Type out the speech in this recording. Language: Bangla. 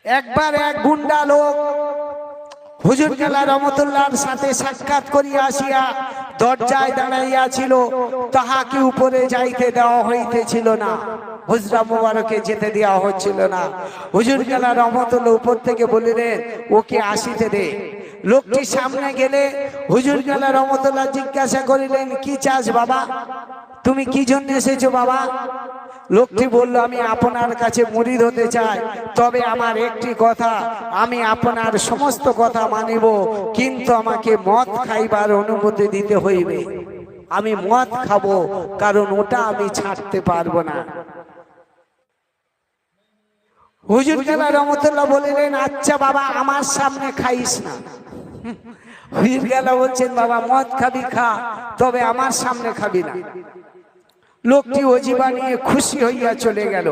একবার এক গুন্ডা লোক হুজুর কেবলা রহমতুল্লাহর সাথে সাক্ষাৎ করিয়া আসিয়া দরজায় দাঁড়াইয়া ছিল, তাহাকে উপরে যাইতে দেওয়া হইতেছিল না, হুজরা মুবারকে যেতে দেওয়া হচ্ছিল না। হুজুর কেবলা রহমতুল্লাহ উপর থেকে বলিলেন, ওকে আসিতে দে। লোকটি সামনে গেলে হুজুর কেবলা রহমতুল্লাহ জিজ্ঞাসা করিলেন, কি চাস বাবা, তুমি কি জন্য এসেছো বাবা? লোকটি বলল, আমি আপনার কাছে মুরিদ হতে চাই, তবে আমার একটি কথা, আমি আপনার সমস্ত কথা মানিব, কিন্তু আমাকে মদ খাইবার অনুমতি দিতে হইবে। আমি মদ খাবো, কারণ ওটা আমি ছাড়তে পারবো না। হুজুর কেবলা রহমতুল্লাহ বলিলেন, আচ্ছা বাবা, আমার সামনে খাইস না। হুজুর কেবলা বলছেন, বাবা মদ খাবি খা, তবে আমার সামনে খাবি না। লোকটি অজিবা নিয়ে খুশি হইয়া চলে গেল।